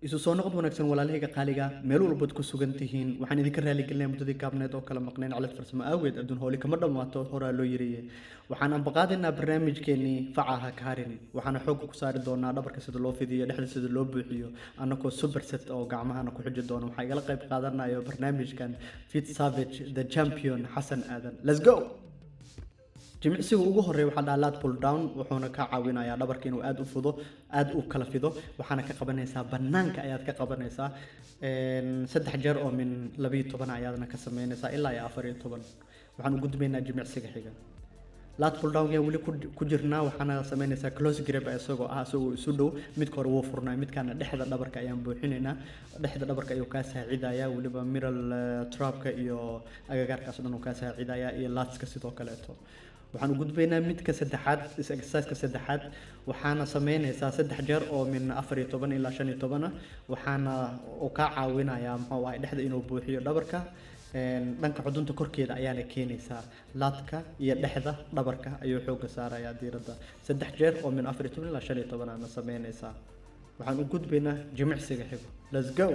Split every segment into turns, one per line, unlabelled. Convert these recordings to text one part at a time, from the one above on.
isu soo noqod wanaagsan walaalahayga qaaliga meel walbaad ku sugan tihiin waxaan idinka raali gelinayaa muddadii gaabneed oo kala maqnayn cilad farsamo aageed adduun howli kama dhammaato horaa loo yiriye waxaan ambaqaadaynaa barnaamijkeenii facaha ka harin waxaana xoogga ku saari doonaa dhabarka sida loo fidiyo dhexda sida loo buuxiyo annagoo super set oo gacmahana ku xiji doona waxaa igala qayb qaadanayo barnaamijkan Fit Savage the champion Xasan Aadan let's go jimicsiga ugu horeeya waxa dhaalaad pull down wuxuuna ka caawinayaa dhabarka inuu aad u fudo aad u kala fido waxaana ka qabanaysaa banaanka ayaad ka qabanaysaa saddex jeer oo min 12 ayaadna ka sameynaysaa ilaa 14 waxaan u gudbaynaa jimicsiga xiga laad pull down weli ku jirnaa waxaana sameynaysaa close grip isagoo isu dhow midka hore wuu furnaa midkaana dhexda dhabarka ayaan buuxinaynaa dhexda dhabarka ayuu ka saacidayaa waliba middle trapka iyo agagaarkaas dhan uu ka saacidayaa iyo latska sidoo kaleeto waxaan u gudbaynaa midka saddexaad exercise-ka saddexaad waxaana sameynaysaa saddex jeer oo min 14 ilaa 15 waxaana uu ka caawinayaa muxuu ahay dhexda inuu buuxiyo dhabarka dhanka xudunta korkeeda ayaana keenaysaa laadka iyo dhexda dhabarka ayuu xooga saarayaa diiradda saddex jeer oo min 14 ilaa 15 ana sameynaysaa waxaan u gudbaynaa jimicsiga xigo let's go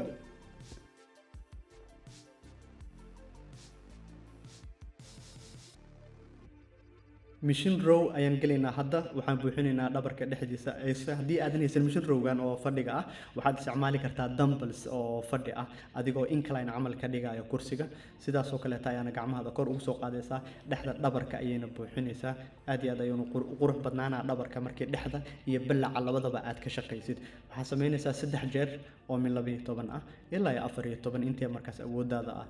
machine row ayaan gelaynaa hadda waxaan buuxinaynaa dhabarka dhexdiisa haddii aadan haysan machine rowgan oo fadhiga ah waxaad isticmaali kartaa dumbbells oo fadhi ah adigoo incline camal ka dhigayo kursiga sidaas oo kaleeta ayaana gacmahada kor ugu soo qaadaysaa dhexda dhabarka ayayna buuxinaysaa aad iyo aad ayuuna qurux badnaanaa dhabarka markii dhexda iyo ballaca labadaba aad ka shaqaysid waxaa sameynaysaa saddex jeer oo min 12 ah ilaa 14 intii markaas awoodaada ah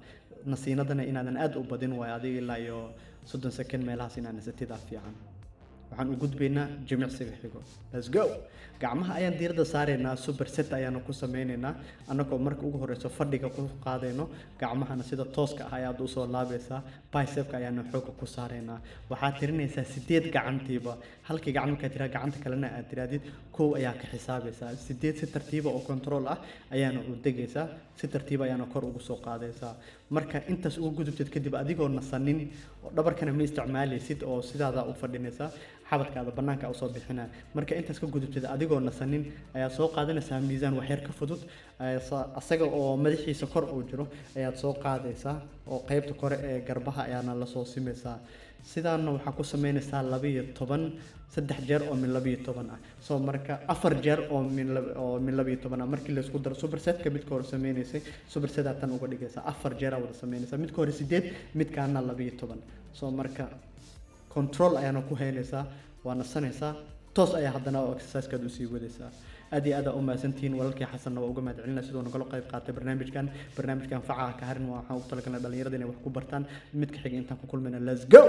nasiinadana inaadan aad u badin waayo adiga ilaa iyo 30 second meelahaas inaan nasatida fiican waxaan u gudbaynaa jimicsiga xigo let's go gacmaha ayaan diiradda saareynaa super set ayaan ku sameynaynaa annagoo marka ugu horeyso fadhiga ku qaadayno gacmahana sida tooska ah ayaad u soo laabaysaa bicepka ayaan xoogga ku saareynaa waxaad tirinaysaa 8 gacantiiba halkii gacan markaad tiraa gacanta kalena aad tiraadid kow ayaa ka xisaabaysaa 8 si tartiiba oo control ah ayaana u degaysaa si tartiiba ayaana kor ugu soo qaadaysaa marka intaas ugu gudubtid kadib adigoo nasanin oo dhabarkana ma isticmaalaysid oo sidaada u fadhinaysaa xabadkaada banaanka u soo bixinaa marka intaas ka gudubtid adigoo nasanin ayaa soo qaadanaysaa miisaan wax yar ka fudud asaga oo madaxiisa kor uu jiro ayaad soo qaadaysaa oo qaybta kore ee garbaha ayaana la soo simaysaa sidaana waxaa ku sameynaysaa 12 saddex jeer oo min 12 ah soo marka afar jeer oo min 12 ah markii la isku daro super set-ka midka hore sameynaysay super set tan uga dhigaysaa afar jeer wada sameynaysaa midka hore 8 midkaana 12 soo marka control ayaana ku helaysaa waa nasanaysaa toos ayaa haddana oo exercise-kaad u sii wadaysaa aad iyo aad u mahadsantihiin walaalkii xasanna waa uga mahadcelinaa sidoo nagala qayb qaatay barnaamijkan facaha ka harin waxaan u talagalnay dhalinyarada inay wax ku bartaan midka xiga intaan ku kulmayna let's go